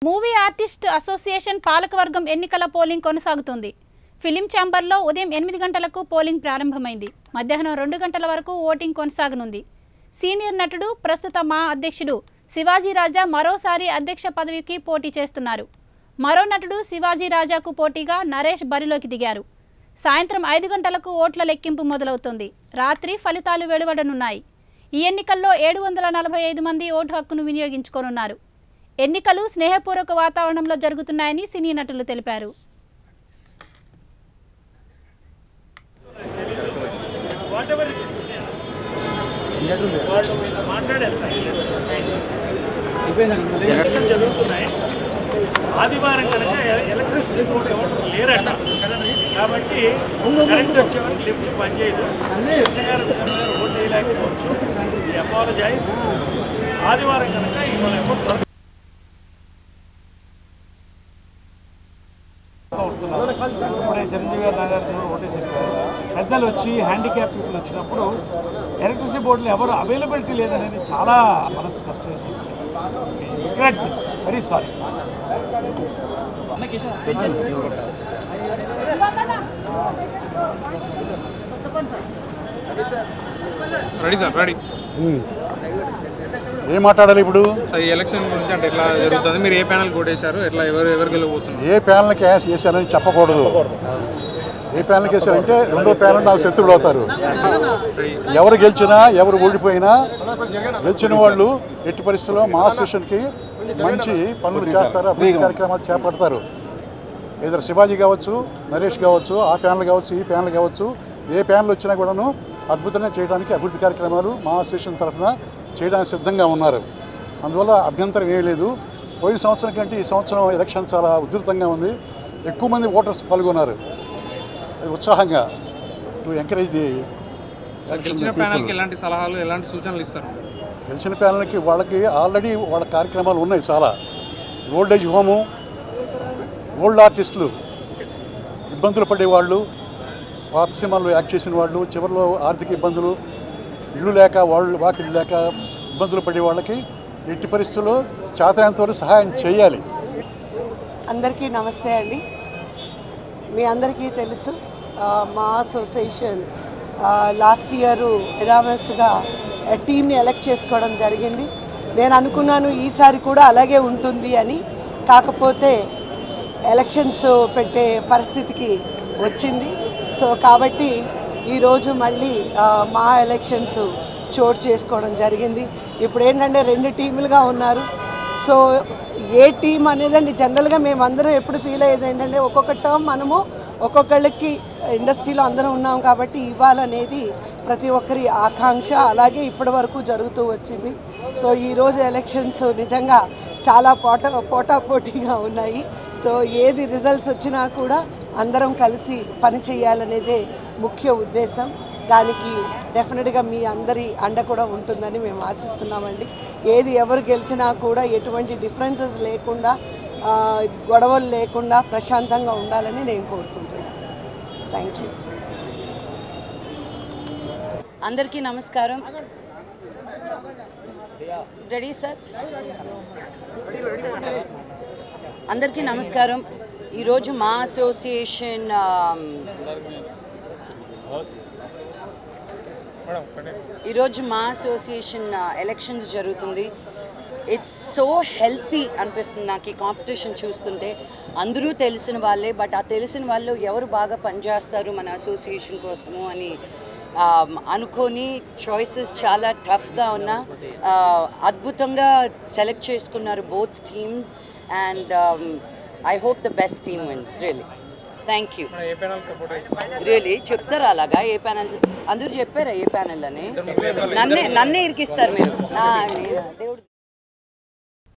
Movie artist association పాలకవర్గం ఎన్నికల polling కొనసాగుతుంది. ఫిలిం ఛాంబర్లో ఉదయం 8 గంటలకు పోలింగ్ ప్రారంభమైంది. మధ్యాహ్నం 2 గంటల వరకు ఓటింగ్ కొనసాగనుంది. సీనియర్ నటుడు, ప్రస్తుత మా అధ్యక్షుడు శివాజీ రాజా మరోసారి అధ్యక్ష పదవికి పోటీ చేస్తున్నారు. మరో నటుడు శివాజీ రాజాకు పోటీగా నరేష్ బరిలోకి దిగారు. సాయంత్రం 5 గంటలకు ఓట్ల లెక్కింపు మొదలవుతుంది. రాత్రి ఫలితాలు వెలువడనున్నాయి. ఈ ఎన్నికల్లో 745 మంది ఓటు హక్కును వినియోగించుకోనున్నారు. ఎన్నికలు స్నేహపూర్వక వాతావరణంలో జరుగుతున్నాయని సినీ నటులు తెలిపారు. ఆదివారం కనుక ఎలక్ట్రిసిటీ బోర్డు ఎవరు లేరట కాబట్టి కరెంట్ వచ్చే వరకు లిఫ్ట్ పనిచేయదు. ఓటు వేయలేకపోవచ్చు. అపాలజైజ్. ఆదివారం కనుక ఇవాళ ఎవరు ఇప్పుడే చిరంజీవి గారు నాగార్జున ఓటేసారు. పెద్దలు వచ్చి హ్యాండిక్యాప్ పీపుల్ వచ్చినప్పుడు ఎలక్ట్రిసిటీ బోర్డులో ఎవరు అవైలబిలిటీ లేదనేది చాలా మనసు కష్టం వేసింది. Regret this, very sorry. Ready sir, ready. ఏం మాట్లాడాలి ఇప్పుడు? ఈ ఎలక్షన్ గురించి అంటే ఎట్లా జరుగుతుంది? మీరు ఏ ప్యానల్ కోటేశారు? ఎట్లా ఎవరు గెలవబోతున్నారు? ఏ ప్యానల్కి వేసారని చెప్పకూడదు. ఏ ప్యానల్కి వేసారంటే రెండో ప్యానల్ నాకు శత్రువులు అవుతారు. ఎవరు గెలిచినా ఎవరు ఓడిపోయినా గెలిచిన వాళ్ళు ఎట్టి పరిస్థితుల్లో మా అసోసియేషన్కి మంచి పనులు చేస్తారు, అభివృద్ధి కార్యక్రమాలు చేపడతారు. ఏదో శివాజీ కావచ్చు, నరేష్ కావచ్చు, ఆ ప్యానల్ కావచ్చు, ఈ ప్యానల్ కావచ్చు, ఏ ప్యానల్ వచ్చినా కూడాను అద్భుతంగా చేయడానికి అభివృద్ధి కార్యక్రమాలు మా అసోసియేషన్ తరఫున చేయడానికి సిద్ధంగా ఉన్నారు. అందువల్ల అభ్యంతరం ఏమీ లేదు. పోయిన సంవత్సరం కంటే ఈ సంవత్సరం ఎలక్షన్ చాలా ఉధృతంగా ఉంది. ఎక్కువ మంది ఓటర్స్ పాల్గొన్నారు. అది ఉత్సాహంగా టు ఎంకరేజ్ ది గెలిచిన ప్యానల్కి ఎలాంటి సలహాలు, ఎలాంటి సూచనలు ఇస్తారు? గెలిచిన ప్యానల్కి వాళ్ళకి ఆల్రెడీ వాళ్ళ కార్యక్రమాలు ఉన్నాయి చాలా. ఓల్డ్ ఏజ్ హోము, ఓల్డ్ ఆర్టిస్టులు, ఇబ్బందులు పడేవాళ్ళు, పాత సినిమాల్లో యాక్ట్ చేసిన వాళ్ళు, చివరిలో ఆర్థిక ఇబ్బందులు, ఇళ్ళు లేక వాళ్ళు వాకిళ్ళు లేక ఇబ్బందులు పడే వాళ్ళకి ఎట్టి పరిస్థితుల్లో చేతనంతవరకు సహాయం చేయాలి. అందరికీ నమస్తే అండి. మీ అందరికీ తెలుసు మా అసోసియేషన్ లాస్ట్ ఇయర్ ఎరామస్గా టీమ్ని ఎలక్ట్ చేసుకోవడం జరిగింది. నేను అనుకున్నాను ఈసారి కూడా అలాగే ఉంటుంది అని. కాకపోతే ఎలక్షన్స్ పెట్టే పరిస్థితికి వచ్చింది. సో కాబట్టి ఈరోజు మళ్ళీ మా ఎలక్షన్స్ చోటు చేసుకోవడం జరిగింది. ఇప్పుడు ఏంటంటే 2 టీములుగా ఉన్నారు. సో ఏ టీం అనేదండి జనరల్గా మేమందరం ఎప్పుడు ఫీల్ అయ్యేది ఏంటంటే ఒక్కొక్క టర్మ్ మనము ఒక్కొక్కళ్ళకి ఇండస్ట్రీలో అందరం ఉన్నాం కాబట్టి ఇవ్వాలనేది ప్రతి ఒక్కరి ఆకాంక్ష. అలాగే ఇప్పటి వరకు జరుగుతూ వచ్చింది. సో ఈరోజు ఎలక్షన్స్ నిజంగా చాలా పోటాపోటీగా ఉన్నాయి. సో ఏది రిజల్ట్స్ వచ్చినా కూడా అందరం కలిసి పని చేయాలనేదే ముఖ్య ఉద్దేశం. దానికి డెఫినెట్గా మీ అందరి అండ కూడా ఉంటుందని మేము ఆశిస్తున్నామండి. ఏది ఎవరు గెలిచినా కూడా ఎటువంటి డిఫరెన్సెస్ లేకుండా, గొడవలు లేకుండా ప్రశాంతంగా ఉండాలని నేను కోరుకుంటున్నాను. Thank you. అందరికీ నమస్కారం. Ready sir? అందరికీ నమస్కారం. ఈరోజు మా అసోసియేషన్ ఎలక్షన్స్ జరుగుతుంది. ఇట్స్ సో హెల్తీ అనిపిస్తుంది నాకు ఈ కాంపిటీషన్ చూస్తుంటే. అందరూ తెలిసిన వాళ్ళే, బట్ ఆ తెలిసిన వాళ్ళు ఎవరు బాగా పనిచేస్తారు మన అసోసియేషన్ కోసము అని అనుకొని చాయిసెస్ చాలా టఫ్గా ఉన్నా అద్భుతంగా సెలెక్ట్ చేసుకున్నారు both teams. And I hope the best team wins, really. Thank you. Really? చెప్తారా అలాగా? ఏ ప్యానల్ అందరూ చెప్పారా ఏ ప్యానల్ అని? నన్నే ఇరికిస్తారు మీరు. దేవుడు